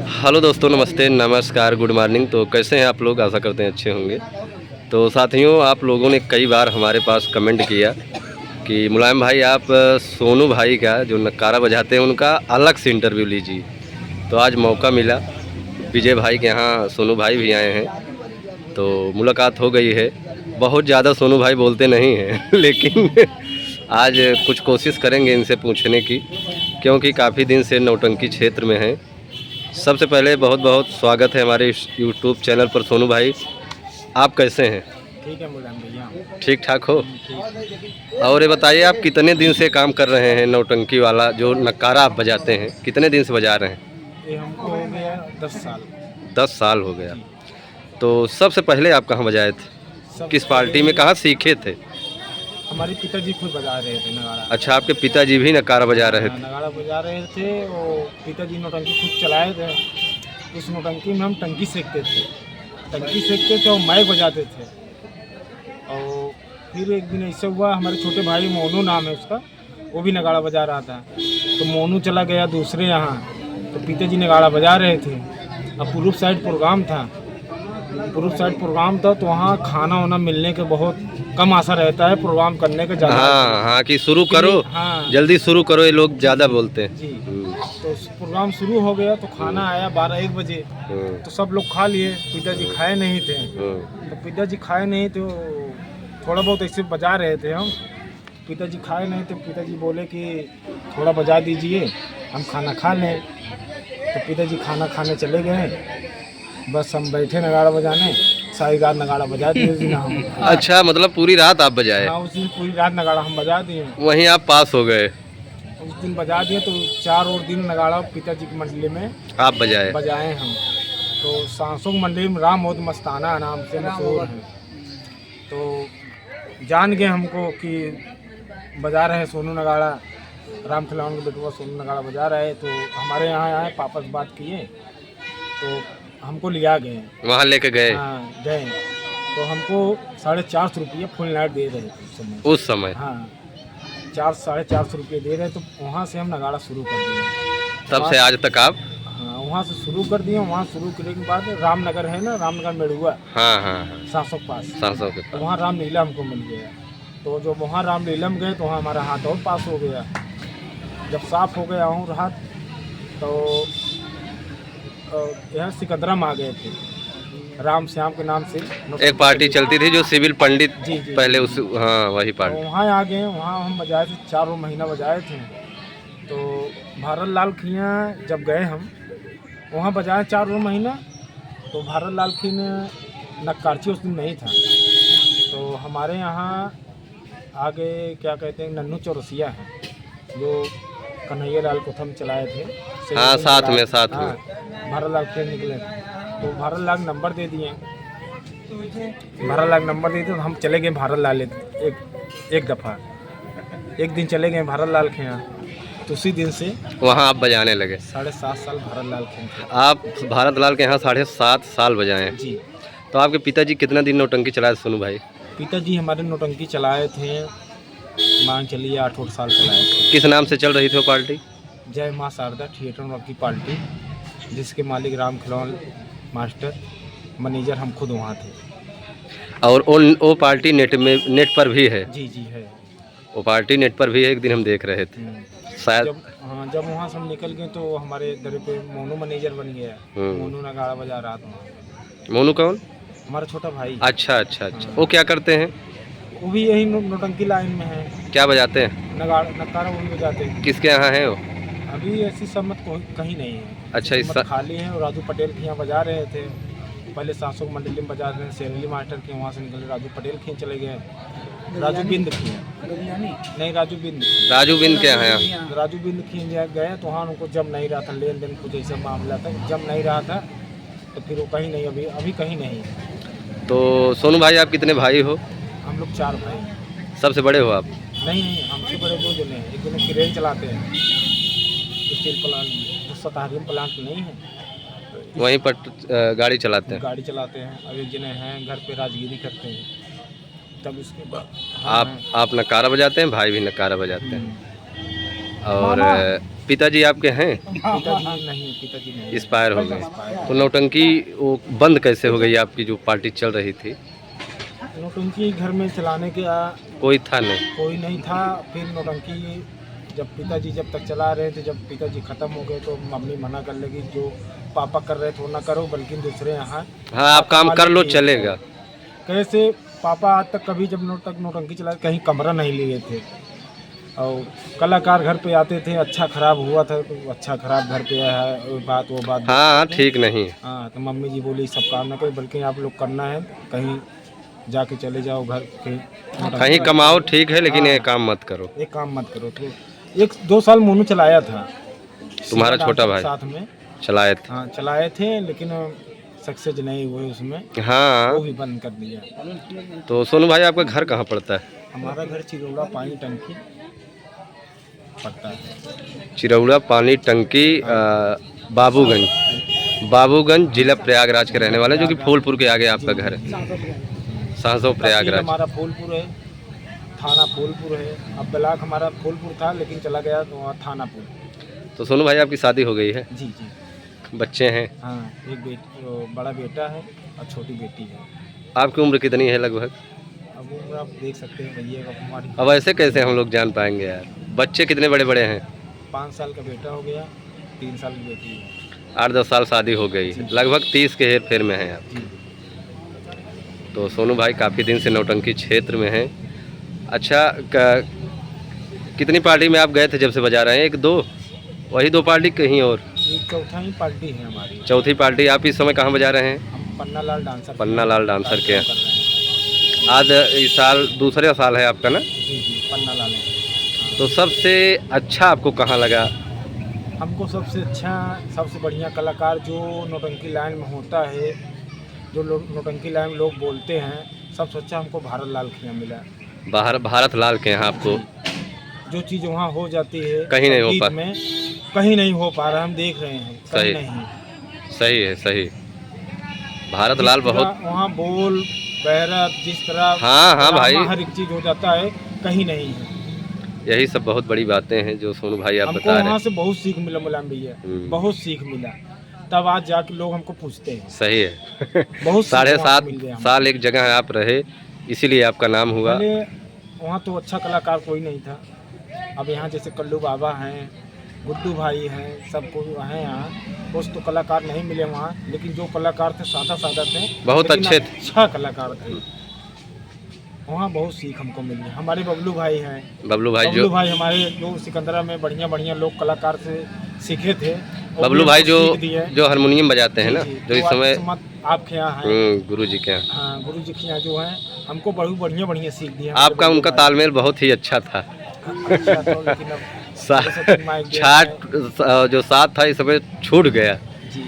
Hello दोस्तों, नमस्ते, नमस्कार, गुड मॉर्निंग। तो कैसे हैं आप लोग? आशा करते हैं अच्छे होंगे। तो साथियों, आप लोगों ने कई बार हमारे पास कमेंट किया कि मुलायम भाई आप सोनू भाई का जो नक्कारा बजाते हैं उनका अलग से इंटरव्यू लीजिए। तो आज मौका मिला, विजय भाई के यहाँ सोनू भाई भी आए हैं तो मुलाकात हो गई है। बहुत ज़्यादा सोनू भाई बोलते नहीं हैं लेकिन आज कुछ कोशिश करेंगे इनसे पूछने की, क्योंकि काफ़ी दिन से नौटंकी क्षेत्र में हैं। सबसे पहले बहुत बहुत स्वागत है हमारे इस यूट्यूब चैनल पर। सोनू भाई, आप कैसे हैं? ठीक है मुलायम भैया। ठीक ठाक हो? ठीक। और ये बताइए, आप कितने दिन से काम कर रहे हैं नौटंकी वाला जो नक्कारा आप बजाते हैं? कितने दिन से बजा रहे हैं? ये हमको हो गया 10 साल। 10 साल हो गया। जी। तो सबसे पहले आप कहाँ बजाए थे? सब किस पार्टी में, कहाँ सीखे थे? हमारे पिताजी खुद बजा रहे थे नगाड़ा। अच्छा, आपके पिताजी भी नक्कारा बजा रहे थे? नगाड़ा बजा रहे थे और पिताजी नौटंकी खुद चलाए थे। उस नौटंकी में हम टंकी सेकते थे और माइक बजाते थे। और फिर एक दिन ऐसा हुआ, हमारे छोटे भाई मोनू नाम है उसका, वो भी नगाड़ा बजा रहा था। तो मोनू चला गया दूसरे यहाँ, तो पिताजी नगाड़ा बजा रहे थे। अब पूर्व साइड प्रोग्राम था तो वहाँ खाना वाना मिलने के बहुत कम आशा रहता है, प्रोग्राम करने का ज़्यादा। हाँ, कि शुरू करो, हाँ जल्दी शुरू करो, ये लोग ज़्यादा बोलते हैं। जी। तो प्रोग्राम शुरू हो गया तो खाना आया 12-1 बजे। तो सब लोग खा लिए, पिताजी खाए नहीं थे। तो पिताजी खाए नहीं तो थोड़ा बहुत ऐसे बजा रहे थे हम। पिताजी खाए नहीं तो पिताजी बोले कि थोड़ा बजा दीजिए, हम खाना खा लें। तो पिताजी खाना खाने चले गए, बस हम बैठे नगाड़ा बजाने। सारी रात नगाड़ा बजा दिए उस दिन हम। अच्छा, मतलब पूरी रात आप बजाए? हाँ, उस दिन पूरी रात नगाड़ा हम बजा दिए। वहीं आप पास हो गए? उस दिन बजा दिए तो 4 और दिन नगाड़ा पिताजी की मंडली में आप बजाए हम। तो सांसों की मंडली में राम मोद मस्ताना नाम से मशहूर है। तो जान गए हमको कि बजा रहे सोनू नगाड़ा, राम खिलावन के बेटुआ सोनू नगाड़ा बजा रहे। तो हमारे यहाँ आए, पापा से बात किए तो हमको लिया गए, वहाँ लेके गए? हाँ गए। तो हमको 450 रुपये फुल नाइट दे रहे थे उस समय? हाँ, 400-450 रुपये दे रहे। तो वहाँ से हम नगाड़ा शुरू कर दिए। तब से आज तक आप? हाँ, वहाँ से शुरू कर दिए। वहाँ शुरू करने के बाद रामनगर है ना, रामनगर मेड़ुआ, हाँ हाँ हाँ, 700 के पास, सांसों के तो पास। वहाँ रामलीला हमको मिल गया। तो जब वहाँ रामलीला में गए तो वहाँ हमारा हाथ और पास हो गया। जब साफ हो गया हूँ हाथ, तो यहाँ सिकंदरा में आ गए थे, राम श्याम के नाम से एक पार्टी चलती थी जो सिविल पंडित, जी पहले उस, हाँ वही तो पार्टी। वहाँ आ गए। वहाँ हम बजाए थे, 4 महीना बजाए थे। तो भारत लाल खियाँ जब गए हम वहाँ बजाए 4 महीना, तो भारत लाल खी ने नक्कारची उस दिन नहीं था। तो हमारे यहाँ आगे क्या कहते हैं, नन्नू चौरसिया है जो कन्हैया लाल कोथम चलाए थे। हाँ, साथ में भारत लाल खी निकले थे। तो भारत लाल नंबर दे दिए, तो हम चले गए भारत लाल एक दफ़ा, एक दिन चले गए भारत लाल के यहाँ। तो उसी दिन से वहाँ आप बजाने लगे? 7.5 साल भारत लाल के आप भारत लाल के यहाँ 7.5 साल बजाए हैं? जी। तो आपके पिताजी कितना दिन नौटंकी चलाए सोनू भाई? पिताजी हमारे नौटंकी चलाए थे, मान चलिए 8 साल चलाए थे। किस नाम से चल रही थी वो पार्टी? जय माँ शारदा थिएटर रॉक की पार्टी, जिसके मालिक राम खिलौन मास्टर, मैनेजर हम खुद वहाँ थे। और वो पार्टी नेट पर भी है? जी जी है, वो पार्टी नेट पर भी है, एक दिन हम देख रहे थे शायद। जब वहाँ से हम निकल गए तो हमारे दर पे मोनू मैनेजर बन गया। मोनू नगाड़ा बजा रहा था। मोनू कौन? हमारा छोटा भाई। अच्छा अच्छा अच्छा, वो क्या करते हैं? वो भी यही नौटंकी लाइन में है। क्या बजाते हैं? नगाड़ा वो भी बजाते हैं। किसके यहाँ है वो? अभी ऐसी सम्मत कहीं नहीं है। अच्छा, इस खाली है। और राजू पटेल के यहाँ बजा रहे थे, पहले सांसों की मंडली में बजा रहे थे। शेरली मास्टर के वहाँ से निकले, राजू पटेल के चले गए। राजू बिंद की नहीं, राजू बिंद के यहाँ है? राजू बिंद की गए तो वहाँ उनको जम नहीं रहा था, लेन देन कुछ ऐसा मामला था, जम नहीं रहा था। तो फिर वो कहीं नहीं, अभी कहीं नहीं। तो सोनू भाई, आप कितने भाई हो? हम लोग 4 भाई। सबसे बड़े हो आप? नहीं, हमसे बड़े 2 जने हैं। एक जने क्रेन चलाते हैं स्टील प्लांट, 7 प्लांट नहीं है, वहीं पर गाड़ी चलाते हैं? गाड़ी चलाते हैं। और एक जने हैं घर पे राजगिरी करते हैं। तब उसके बाद आप नकारा बजाते हैं, भाई भी नकारा बजाते हैं। और पिताजी आपके हैं? पिताजी नहीं एक्सपायर हो गए। तो नौटंकी वो बंद कैसे हो गई आपकी जो पार्टी चल रही थी? नौटंकी घर में चलाने के कोई था नहीं? कोई नहीं था। फिर नौटंकी जब पिताजी जब तक चला रहे थे, जब पिताजी ख़त्म हो गए तो मम्मी मना कर लगी, जो पापा कर रहे थे वो ना करो, बल्कि दूसरे यहाँ हाँ आप काम कर लो चलेगा। कैसे पापा आज तक कभी जब नौटंकी चला कहीं कमरा नहीं लिए थे, और कलाकार घर पे आते थे, अच्छा खराब हुआ था तो अच्छा खराब घर पे आया है, वो बात हाँ ठीक नहीं। हाँ, तो मम्मी जी बोली सब काम ना करो, बल्कि आप लोग करना है कहीं जाके चले जाओ घर के, कहीं कमाओ ठीक है, लेकिन ये काम मत करो, एक काम मत करो। तो 1-2 साल मोनू चलाया था, तुम्हारा छोटा भाई साथ में चलाए थे? हाँ चलाए थे, लेकिन सक्सेस नहीं हुए उसमें, हाँ वो भी बंद कर दिया। तो सोनू भाई आपका घर कहाँ पड़ता है? हमारा घर चिरौड़ा पानी टंकी पड़ता है। चिरौड़ा पानी टंकी बाबूगंज जिला प्रयागराज के रहने वाले, जो कि फूलपुर के आगे आपका घर है, सांसो प्रयागराज। हमारा फूलपुर है, थाना फूलपुर है। अब ब्लॉक हमारा फूलपुर था, लेकिन चला गया तो वहाँ थाना फूल। तो सोनू भाई आपकी शादी हो गई है? जी जी। बच्चे हैं? हाँ, एक बड़ा बेटा है और छोटी बेटी है। आपकी उम्र कितनी है लगभग? अब उम्र आप देख सकते हैं भैया हमारी। अब ऐसे कैसे हम लोग जान पाएंगे यार? बच्चे कितने बड़े बड़े हैं? 5 साल का बेटा हो गया, 3 साल की बेटी है। 8-10 साल शादी हो गई, लगभग 30 के हेर फेर में हैं आप। तो सोनू भाई काफ़ी दिन से नौटंकी क्षेत्र में हैं। अच्छा, कितनी पार्टी में आप गए थे जब से बजा रहे हैं? 1-2? वही 2 पार्टी कहीं और? एक चौथा ही पार्टी है हमारी। चौथी पार्टी। आप इस समय कहाँ बजा रहे हैं? हम पन्ना लाल डांसर के आज इस साल दूसरा साल है आपका ना? जी जी, पन्ना लाल है। तो सबसे अच्छा आपको कहाँ लगा? हमको सबसे अच्छा, सबसे बढ़िया कलाकार जो नौटंकी लाइन में होता है, जो नौटंकी लाइन में लोग बोलते हैं, सबसे अच्छा हमको भारत लाल के यहाँ मिला। भारत लाल के यहाँ आपको जो चीज़ वहाँ हो जाती है कहीं नहीं हो पा में, कहीं नहीं हो पा रहा, हम देख रहे हैं सही नहीं। सही है, सही। भारत लाल बहुत वहाँ बोल बहरा जिस तरह, हाँ भाई, हर एक चीज़ हो जाता है, कहीं नहीं है। यही सब बहुत बड़ी बातें हैं जो सोनू भाई आप बता रहे हैं। वहाँ से बहुत सीख मिला मुलायम भैया, बहुत सीख मिला। तब आज जाके लोग हमको पूछते हैं। सही है। बहुत 7.5 साल एक जगह आप रहे, इसीलिए आपका नाम हुआ। वहाँ तो अच्छा कलाकार कोई नहीं था। अब यहाँ जैसे कल्लू बाबा हैं, गुड्डू भाई हैं, सब कोई हैं यहाँ। कुछ तो कलाकार नहीं मिले वहाँ, लेकिन जो कलाकार थे सादा थे, बहुत अच्छे थे, अच्छा कलाकार थे। वहाँ बहुत सीख हमको मिली। हमारे बबलू भाई हैं, बबलू भाई हमारे जो सिकंदरा में बढ़िया लोग कलाकार से सीखे थे। बबलू भाई जो हारमोनियम बजाते हैं ना, जो इस समय आपके यहाँ हैं, गुरु जी के यहाँ। हाँ, गुरु जी के यहाँ जो हैं, हमको बढ़िया सीख दिया। आपका उनका तालमेल बहुत ही अच्छा था। छाट जो साथ था इस समय छूट गया जी,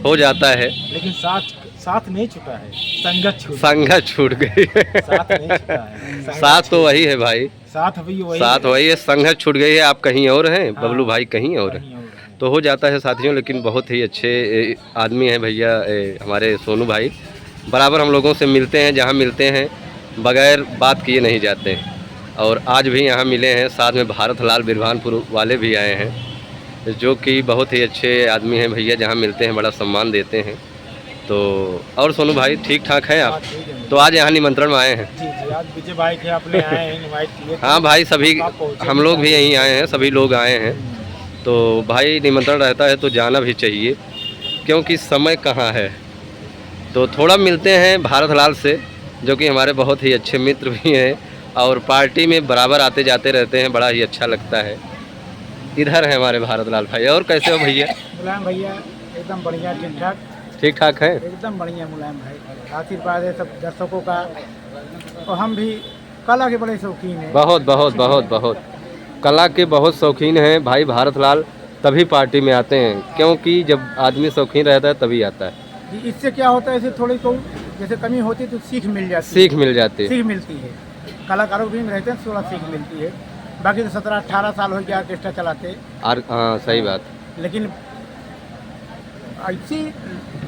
हो जाता है, लेकिन साथ नहीं छूटा है, संगत छूट गई। साथ नहीं छूटा है, साथ तो वही है भाई, साथ वही है, संगत छूट गई है। आप कहीं और हैं, बबलू भाई कहीं और हैं, तो हो जाता है साथियों। लेकिन बहुत ही अच्छे आदमी हैं भैया हमारे सोनू भाई। बराबर हम लोगों से मिलते हैं, जहाँ मिलते हैं बगैर बात किए नहीं जाते हैं। और आज भी यहाँ मिले हैं, साथ में भारत लाल बिरभानपुर वाले भी आए हैं, जो कि बहुत ही अच्छे आदमी हैं भैया। जहाँ मिलते हैं बड़ा सम्मान देते हैं। तो और सोनू भाई ठीक ठाक हैं आप? तो आज यहाँ निमंत्रण में आए हैं? जी, आज विजय भाई के अपने आए हैं, इनवाइट किए। हाँ भाई, सभी हम लोग भी यहीं आए हैं, सभी लोग आए हैं। तो भाई निमंत्रण रहता है तो जाना भी चाहिए, क्योंकि समय कहाँ है। तो थोड़ा मिलते हैं भारत लाल से, जो कि हमारे बहुत ही अच्छे मित्र भी हैं और पार्टी में बराबर आते जाते रहते हैं, बड़ा ही अच्छा लगता है। इधर है हमारे भारत लाल भाई। और कैसे हो भैया? मुलायम भैया एकदम बढ़िया, ठीक ठाक है, एकदम बढ़िया। मुलायम भाई आशीर्वाद है सब दर्शकों का, और हम भी कला के बड़े शौकीन हैं। बहुत कला के बहुत शौकीन हैं भाई भारत लाल। तभी पार्टी में आते हैं, क्योंकि जब आदमी शौकीन रहता है तभी आता है। इससे क्या होता है, इससे थोड़ी तो जैसे कमी होती है तो सीख मिलती है। सीख मिलती है। कलाकारों भी रहते हैं, थोड़ा सीख मिलती है। बाकी तो 17-18 साल हो गया ऑर्केस्ट्रा चलाते। हाँ सही बात। लेकिन ऐसी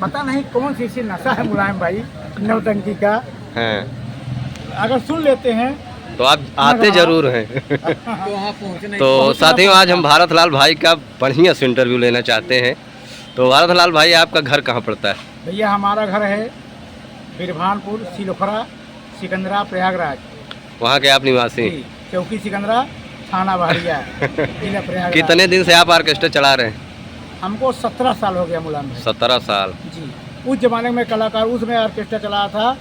पता नहीं कौन सी ऐसी नशा है मुलायम भाई नौटंकी का है, अगर सुन लेते हैं तो आप आते जरूर हैं। तो वहाँ पहुँचने तो साथियों आज हम भारत लाल भाई का बढ़िया से इंटरव्यू लेना चाहते हैं। तो भारत लाल भाई आपका घर कहाँ पड़ता है? भैया हमारा घर है बिरभानपुर, सिलोखरा, सिकंदरा, प्रयागराज। वहाँ के आप निवासी? चौकी सिकंदरा, थाना बहरिया, जिला प्रयागराज। कितने दिन से आप ऑर्केस्ट्रा चला रहे हैं? हमको 17 साल हो गया मुलायम भाई। 17 साल। जी, उस जमाने में कलाकार उसमें ऑर्केस्ट्रा चला था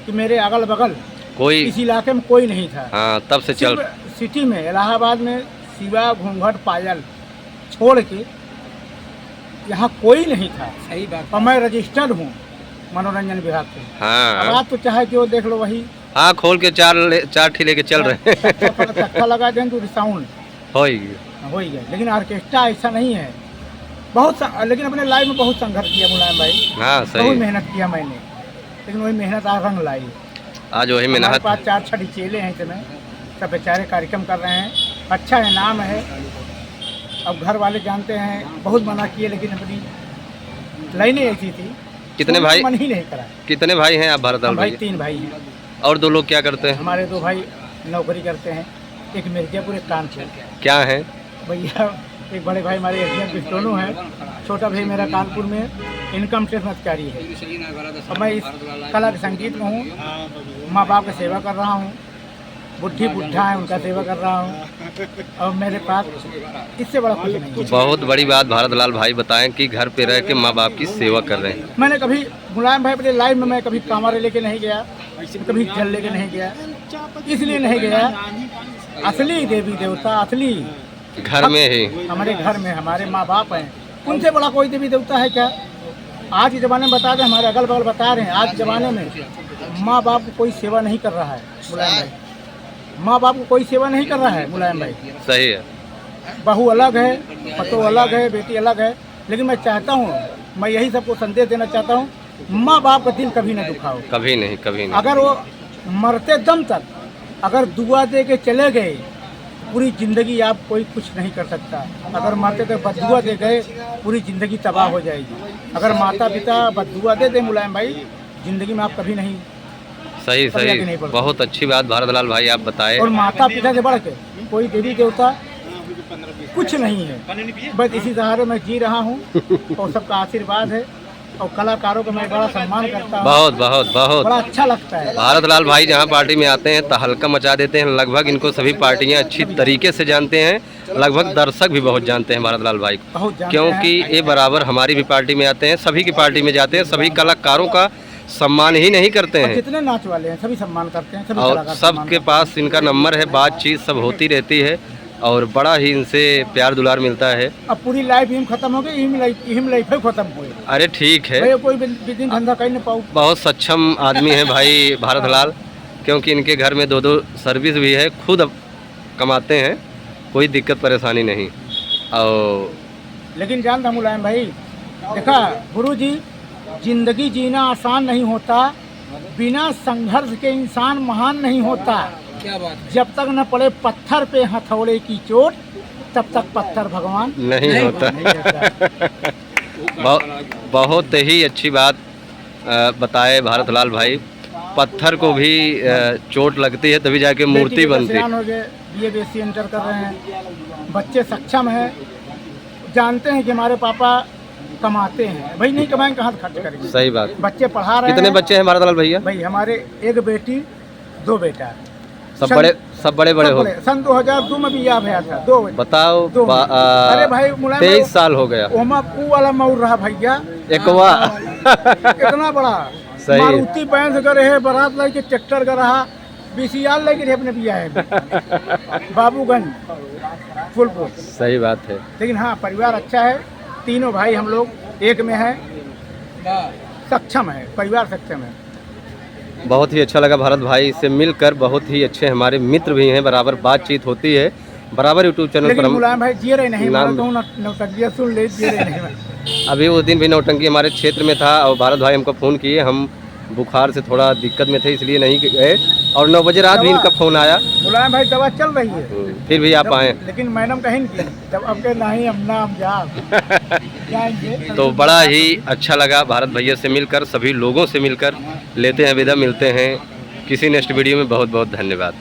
कि मेरे अगल बगल कोई इस इलाके में कोई नहीं था। हाँ, तब से चल सिर्फ सिटी में इलाहाबाद में सिवा घूंघट पायल छोड़ के यहाँ कोई नहीं था। सही बात। और मैं रजिस्टर्ड हूँ मनोरंजन विभाग से। अब हाँ आप तो चाहे कि वो देख लो वही हाँ, खोल के चार ठी लेके चल रहे हैं। चक्का लगा दें तो साउंड हो ही हो ही गया। लेकिन ऑर्केस्ट्रा ऐसा नहीं है। लेकिन अपने लाइफ में बहुत संघर्ष किया मुलायम भाई। हाँ बहुत सही। मेहनत किया मैंने, लेकिन वही मेहनत आज रंग लाई। आज वही हमारे मेहनत। पास 4 चेले हैं इसमें, सब बेचारे कार्यक्रम कर रहे हैं। अच्छा है, नाम है। अब घर वाले जानते हैं, बहुत मना किए, लेकिन अपनी लाइनें ऐसी थी। कितने भाई? मन ही नहीं करा। कितने भाई हैं आप भारत लाल हम भाई भाई? 3 भाई हैं। और 2 लोग क्या करते हैं? हमारे 2 भाई नौकरी करते हैं, एक मिर्जापुर, एक कानपुर। क्या है? भैया एक बड़े भाई हमारे एशियन पिस्टोनो है, छोटा भाई मेरा कानपुर में इनकम टैक्स अधिकारी है। और मैं इस कला के संगीत में हूँ, माँ बाप की सेवा कर रहा हूँ, बुढ़ी बुढ़ा है उनका सेवा कर रहा हूँ। और मेरे पास इससे बड़ा कुछ नहीं है। बहुत बड़ी बात भारत लाल भाई बताएं कि घर पे रह के माँ बाप की सेवा कर रहे हैं। मैंने कभी मुलायम भाई अपने लाइफ में मैं कभी कांवड़ लेके नहीं गया, कभी जल लेके नहीं गया। इसलिए नहीं गया, असली देवी देवता असली घर में ही हमारे घर में हमारे माँ बाप हैं, उनसे बड़ा कोई देवी देवता है क्या? आज के ज़माने में बता दें, हमारे अगल बगल बता रहे हैं, आज के ज़माने में माँ बाप को कोई सेवा नहीं कर रहा है मुलायम भाई। माँ बाप को कोई सेवा नहीं कर रहा है मुलायम भाई। सही है। बहू अलग है, पतो अलग है, बेटी अलग है। लेकिन मैं चाहता हूँ, मैं यही सबको संदेश देना चाहता हूँ, माँ बाप का दिल कभी ना दुखाओ। कभी नहीं, कभी नहीं। अगर वो मरते दम तक अगर दुआ दे के चले गए, पूरी ज़िंदगी आप कोई कुछ नहीं कर सकता। अगर माते तो बददुआ दे गए, पूरी ज़िंदगी तबाह हो जाएगी। अगर माता पिता बददुआ दे मुलायम भाई, ज़िंदगी में आप कभी नहीं। सही सही, बहुत अच्छी बात भारत लाल भाई आप बताए। और माता पिता से बढ़ के कोई देवी देवता कुछ नहीं है। बस इसी सहारे मैं जी रहा हूँ और सबका आशीर्वाद है। और कलाकारों का मैं बड़ा सम्मान करता हूँ। बहुत बहुत बहुत बड़ा अच्छा लगता है। भारत लाल भाई जहाँ पार्टी में आते हैं तहलका मचा देते हैं। लगभग इनको सभी पार्टियां अच्छी तरीके से जानते हैं, लगभग दर्शक भी बहुत जानते हैं भारत लाल भाई को, बहुत जानते क्योंकि हैं। ये बराबर हमारी भी पार्टी में आते हैं, सभी की पार्टी में जाते हैं, सभी कलाकारों का सम्मान ही नहीं करते और हैं। जितने नाच वाले हैं सभी सम्मान करते हैं, सभी और कलाकार सम्मान सबके पास इनका नंबर है, बातचीत सब होती रहती है और बड़ा ही इनसे प्यार दुलार मिलता है। अब पूरी लाइफ हिम खत्म हो गई, हिम लाइफ खत्म हुई। अरे ठीक है, भाई कोई बिजनेस धंधा कर नहीं पाऊँ। बहुत सक्षम आदमी है भाई भारत लाल, क्योंकि इनके घर में 2 सर्विस भी है, खुद अब कमाते हैं, कोई दिक्कत परेशानी नहीं। और लेकिन जानता मुलायम भाई, देखा गुरु जी, जिंदगी जीना आसान नहीं होता, बिना संघर्ष के इंसान महान नहीं होता। क्या बात है। जब तक न पड़े पत्थर पे हथौड़े की चोट, तब तक पत्थर भगवान नहीं होता। बहुत ही अच्छी बात बताए भारत लाल भाई। पत्थर को भी चोट लगती है तभी जाके मूर्ति बनती है। हो गए, BA इंटर कर रहे हैं, बच्चे सक्षम हैं, जानते हैं कि हमारे पापा कमाते हैं। भाई नहीं कमाएंगे कहाँ से खर्च करेंगे? सही बात। बच्चे पढ़ा रहे हैं। कितने बच्चे हैं भारत लाल भैया? भाई हमारे एक बेटी 2 बेटा। सब बड़े हो। सन 2002 में भी याद आया था। 2 बताओ। अरे भाई 23 साल हो गया। ओमा पू वाला मऊर रहा भैया, एकवा कितना बड़ा। सही। मारुति बैंस का रहे, बारात लाइक ट्रैक्टर का रहा, BCR लेके अपने पिया है बाबूगंज फुलपुर। सही बात है। लेकिन हाँ, परिवार अच्छा है, तीनों भाई हम लोग एक में हैं, सक्षम है, परिवार सक्षम है। बहुत ही अच्छा लगा भारत भाई से मिलकर, बहुत ही अच्छे हमारे मित्र भी हैं, बराबर बातचीत होती है, बराबर यूट्यूब चैनल पर हम। मुलायम भाई जी रहे नहीं, नाम नौटंकिया सुन ले, जी रहे नहीं। अभी उस दिन भी नौटंकी हमारे क्षेत्र में था और भारत भाई हमको फ़ोन किए, हम बुखार से थोड़ा दिक्कत में थे इसलिए नहीं गए, और 9 बजे रात भी इनका फ़ोन आया। मुलायम भाई दवा चल रही है, फिर भी आप आए। लेकिन मैडम कहें कि जब अब के नहीं हम ना हम जाएंगे। तो बड़ा ही अच्छा लगा भारत भैया से मिलकर, सभी लोगों से मिलकर। लेते हैं विदा, मिलते हैं किसी नेक्स्ट वीडियो में। बहुत बहुत धन्यवाद।